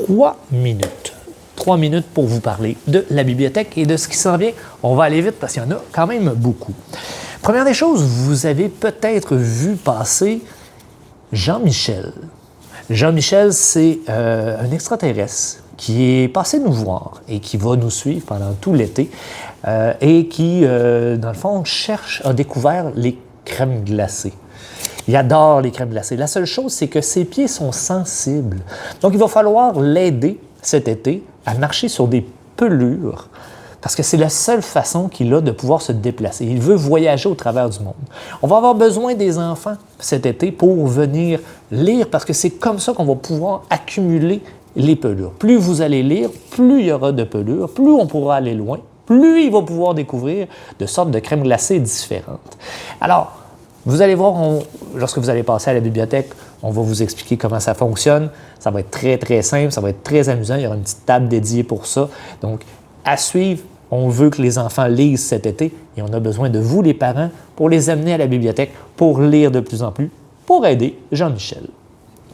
3 minutes. 3 minutes pour vous parler de la bibliothèque et de ce qui s'en vient. On va aller vite parce qu'il y en a quand même beaucoup. Première des choses, vous avez peut-être vu passer Jean-Michel. Jean-Michel, c'est un extraterrestre qui est passé nous voir et qui va nous suivre pendant tout l'été et qui, dans le fond, a découvert les crèmes glacées. Il adore les crèmes glacées. La seule chose, c'est que ses pieds sont sensibles. Donc, il va falloir l'aider cet été à marcher sur des pelures parce que c'est la seule façon qu'il a de pouvoir se déplacer. Il veut voyager au travers du monde. On va avoir besoin des enfants cet été pour venir lire parce que c'est comme ça qu'on va pouvoir accumuler les pelures. Plus vous allez lire, plus il y aura de pelures, plus on pourra aller loin, plus il va pouvoir découvrir de sortes de crèmes glacées différentes. Alors, vous allez voir, lorsque vous allez passer à la bibliothèque, on va vous expliquer comment ça fonctionne. Ça va être très, très simple, ça va être très amusant. Il y aura une petite table dédiée pour ça. Donc, à suivre, on veut que les enfants lisent cet été et on a besoin de vous, les parents, pour les amener à la bibliothèque, pour lire de plus en plus, pour aider Jean-Michel.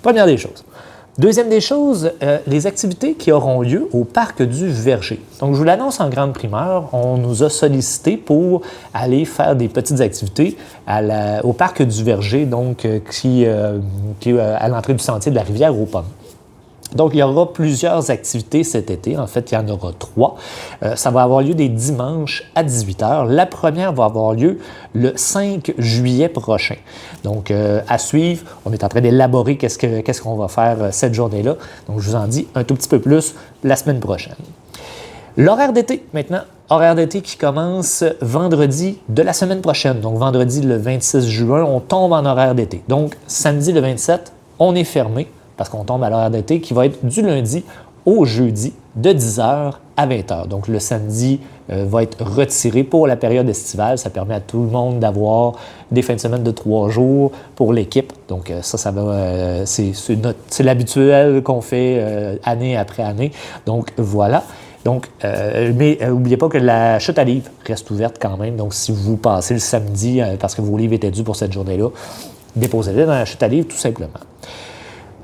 Première des choses. Deuxième des choses, les activités qui auront lieu au Parc du Verger. Donc, je vous l'annonce en grande primeur, on nous a sollicité pour aller faire des petites activités au Parc du Verger, donc qui est à l'entrée du sentier de la rivière aux Pommes. Donc, il y aura plusieurs activités cet été. En fait, il y en aura 3. Ça va avoir lieu des dimanches à 18h. La première va avoir lieu le 5 juillet prochain. Donc, à suivre, on est en train d'élaborer qu'est-ce qu'on va faire cette journée-là. Donc, je vous en dis un tout petit peu plus la semaine prochaine. L'horaire d'été, maintenant. Horaire d'été qui commence vendredi de la semaine prochaine. Donc, vendredi le 26 juin, on tombe en horaire d'été. Donc, samedi le 27, on est fermé parce qu'on tombe à l'horaire d'été qui va être du lundi au jeudi de 10h à 20h. Donc, le samedi va être retiré pour la période estivale. Ça permet à tout le monde d'avoir des fins de semaine de 3 jours pour l'équipe. Donc, ça va, c'est l'habituel qu'on fait année après année. Donc, voilà. Donc, mais n'oubliez pas que la chute à livres reste ouverte quand même. Donc, si vous passez le samedi parce que vos livres étaient dus pour cette journée-là, déposez-les dans la chute à livres tout simplement.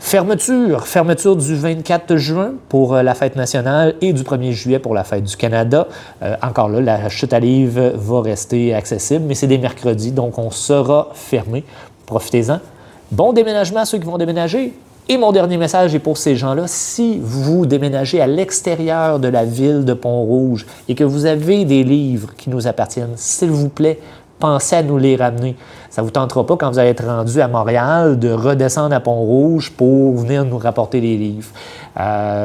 Fermeture du 24 juin pour la fête nationale et du 1er juillet pour la fête du Canada. Encore là, la chute à livres va rester accessible, mais c'est des mercredis, donc on sera fermé. Profitez-en. Bon déménagement à ceux qui vont déménager. Et mon dernier message est pour ces gens-là, si vous déménagez à l'extérieur de la ville de Pont-Rouge et que vous avez des livres qui nous appartiennent, s'il vous plaît, pensez à nous les ramener. Ça ne vous tentera pas, quand vous allez être rendu à Montréal, de redescendre à Pont-Rouge pour venir nous rapporter les livres.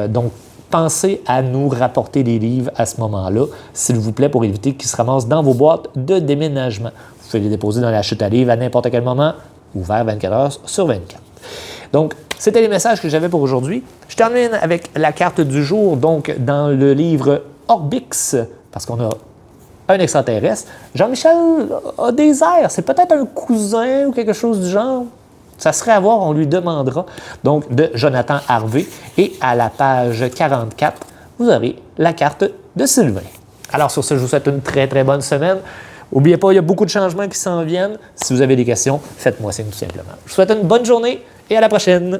Donc, pensez à nous rapporter les livres à ce moment-là, s'il vous plaît, pour éviter qu'ils se ramassent dans vos boîtes de déménagement. Vous pouvez les déposer dans la chute à livres à n'importe quel moment, ouvert 24 heures sur 24. Donc, c'était les messages que j'avais pour aujourd'hui. Je termine avec la carte du jour, donc dans le livre Orbix, parce qu'on a un extraterrestre. Jean-Michel a des airs. C'est peut-être un cousin ou quelque chose du genre. Ça serait à voir, on lui demandera. Donc, de Jonathan Harvey. Et à la page 44, vous aurez la carte de Sylvain. Alors, sur ce, je vous souhaite une très, très bonne semaine. N'oubliez pas, il y a beaucoup de changements qui s'en viennent. Si vous avez des questions, faites-moi signe tout simplement. Je vous souhaite une bonne journée et à la prochaine.